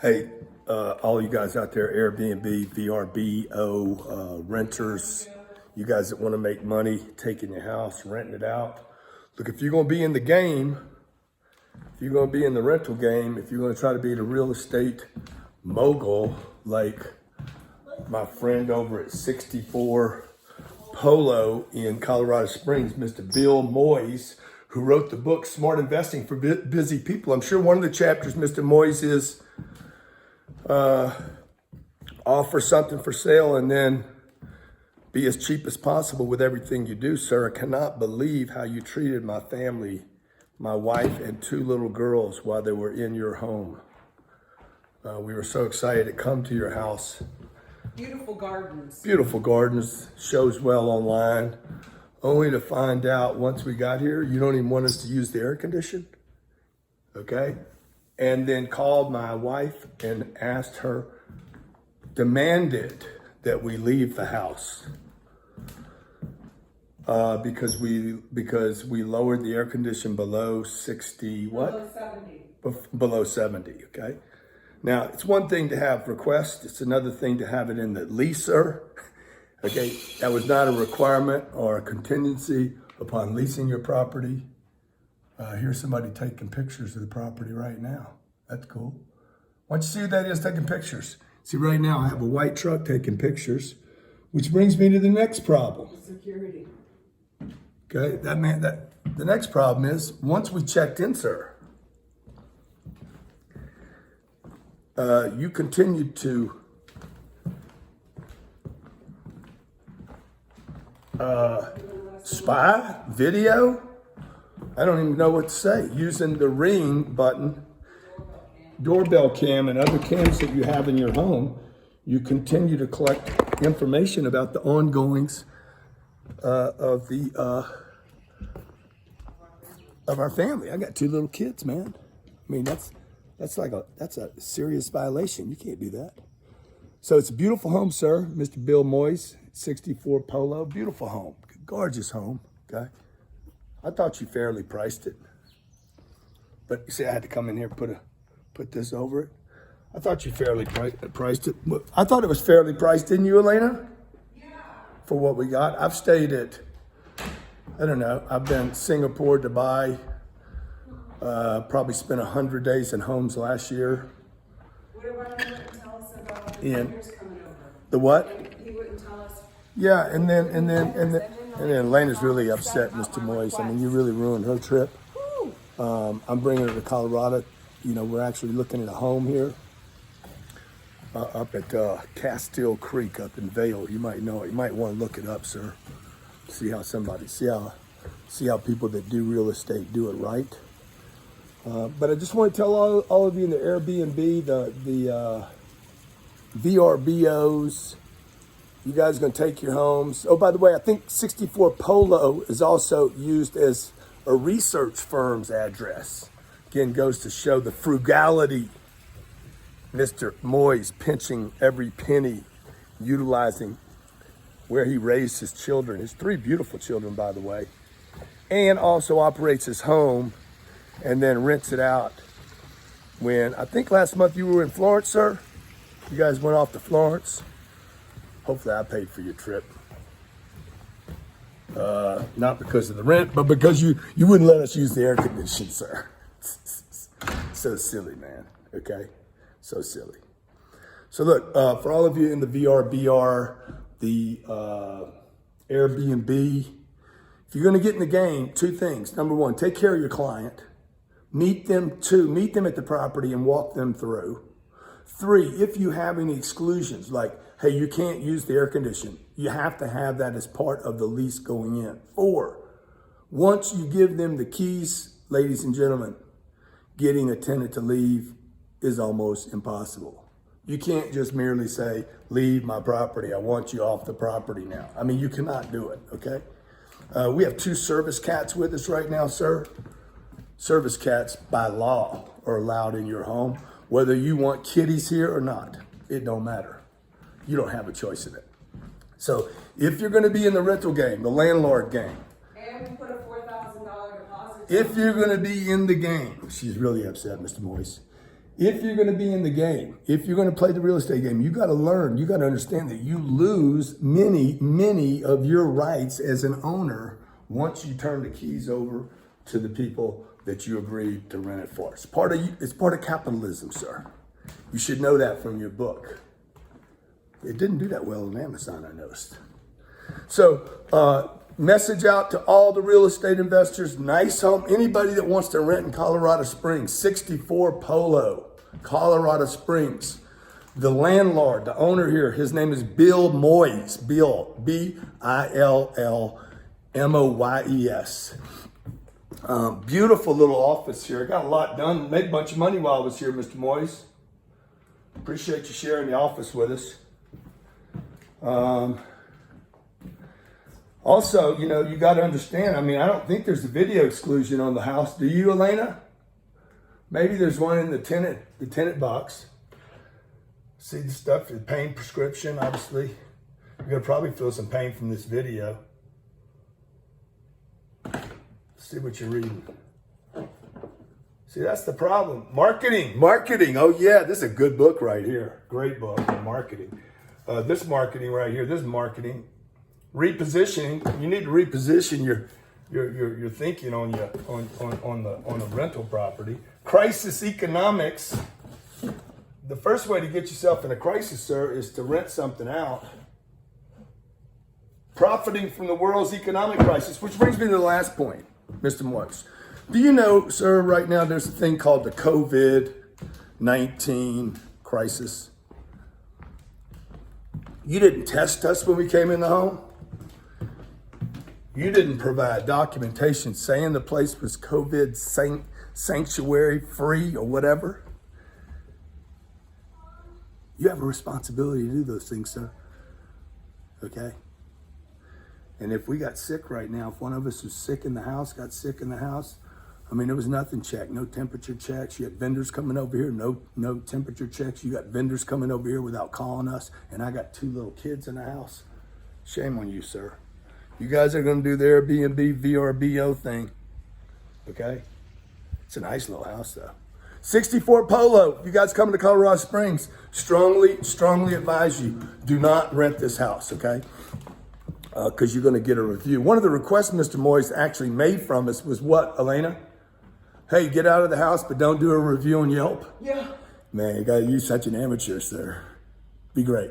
Hey, all you guys out there, Airbnb, VRBO, renters, you guys that want to make money, taking your house, renting it out. Look, if you're going to be in the game, if you're going to be in the rental game, if you're going to try to be the real estate mogul, like my friend over at 64 Polo in Colorado Springs, Mr. Bill Moyes, who wrote the book, Smart Investing for Busy People. I'm sure one of the chapters, Mr. Moyes, is offer something for sale and then be as cheap as possible with everything you do, sir. I cannot believe how you treated my family, my wife and two little girls while they were in your home. We were so excited to come to your house. Beautiful gardens. Beautiful gardens, shows well online, only to find out once we got here, you don't even want us to use the air condition, okay? And then called my wife and asked her, demanded that we leave the house because we lowered the air condition below 60, what? Below 70. Below 70, okay? Now, it's one thing to have requests. It's another thing to have it in the leaser, okay? That was not a requirement or a contingency upon leasing your property. Here's somebody taking pictures of the property right now. That's cool. Why don't you see what that is taking pictures? See, right now I have a white truck taking pictures, which brings me to the next problem. Security. Okay, the next problem is once we checked in, sir, you continued to spy, video, I don't even know what to say, using the ring button, doorbell cam, and other cams that you have in your home. You continue to collect information about the ongoings of our family. I got two little kids, man. I mean, that's a serious violation. You can't do that. So it's a beautiful home, sir. Mr. Bill Moyes, 64 Polo, beautiful home, gorgeous home. Okay. I thought you fairly priced it, but you see, I had to come in here and put this over it. I thought you fairly priced it. I thought it was fairly priced, didn't you, Elena? Yeah. For what we got, I've stayed at, I don't know, I've been Singapore, Dubai, probably spent 100 days in homes last year. What about you wouldn't tell us about the And vendors coming over? the what? He wouldn't tell us. Yeah, and then Elena's really upset, Mr. Moyes. I mean, you really ruined her trip. I'm bringing her to Colorado. You know, we're actually looking at a home here up at Castile Creek up in Vail. You might know it. You might want to look it up, sir. See how people that do real estate do it right. But I just want to tell all of you in the Airbnb, the VRBOs, you guys are going to take your homes. Oh, by the way, I think 64 Polo is also used as a research firm's address. Again, goes to show the frugality. Mr. Moyes pinching every penny, utilizing where he raised his children, his three beautiful children, by the way, and also operates his home and then rents it out. When I think last month you were in Florence, sir. You guys went off to Florence. Hopefully I paid for your trip. Not because of the rent, but because you wouldn't let us use the air conditioning, sir. So silly, man, okay? So silly. So look, for all of you in the VRBR, the Airbnb, if you're gonna get in the game, two things. Number one, take care of your client. Meet them at the property and walk them through. Three, if you have any exclusions, like, hey, you can't use the air conditioning, you have to have that as part of the lease going in. Four, once you give them the keys, ladies and gentlemen, getting a tenant to leave is almost impossible. You can't just merely say, leave my property, I want you off the property now. I mean, you cannot do it, okay? We have two service cats with us right now, sir. Service cats, by law, are allowed in your home. Whether you want kitties here or not, it don't matter. You don't have a choice in it. So if you're gonna be in the rental game, the landlord game, And we put a $4,000 deposit. if you're gonna be in the game, she's really upset, Mr. Moyes. if you're going to be in the game, if you're going to play the real estate game, you got to learn, you got to understand that you lose many of your rights as an owner once you turn the keys over to the people that you agreed to rent it for. It's part of capitalism, sir. You should know that from your book. It didn't do that well on Amazon, I noticed. So, message out to all the real estate investors, nice home, anybody that wants to rent in Colorado Springs, 64 Polo, Colorado Springs. The landlord, the owner here, his name is Bill Moyes, Bill, Billmoyes. Beautiful little office here. I got a lot done, made a bunch of money while I was here, Mr. Moyes. Appreciate you sharing the office with us. Also, you know, you got to understand, I mean, I don't think there's a video exclusion on the house. Do you, Elena? Maybe there's one in the tenant box. See the stuff, the pain prescription, obviously. You're going to probably feel some pain from this video. See what you're reading. See, that's the problem. Marketing. Oh yeah, this is a good book right here. Great book on marketing. This marketing right here, this is marketing. Repositioning. You need to reposition your thinking on the rental property. Crisis economics. The first way to get yourself in a crisis, sir, is to rent something out. Profiting from the world's economic crisis, which brings me to the last point, Mr. Moyes. Do you know, sir, right now there's a thing called the COVID-19 crisis. You didn't test us when we came in the home. You didn't provide documentation saying the place was COVID sanctuary free or whatever. You have a responsibility to do those things, sir. Okay? And if we got sick right now, if one of us was sick in the house, got sick in the house, I mean, there was nothing checked, no temperature checks. You had vendors coming over here, no temperature checks. You got vendors coming over here without calling us, and I got 2 little kids in the house. Shame on you, sir. You guys are going to do the Airbnb VRBO thing, okay? It's a nice little house, though. 64 Polo. You guys coming to Colorado Springs? Strongly advise you, do not rent this house, okay? Because you're going to get a review. One of the requests Mr. Moyes actually made from us was what, Elena? Hey, get out of the house, but don't do a review on Yelp. Yeah. Man, you got to use such an amateur, sir. Be great.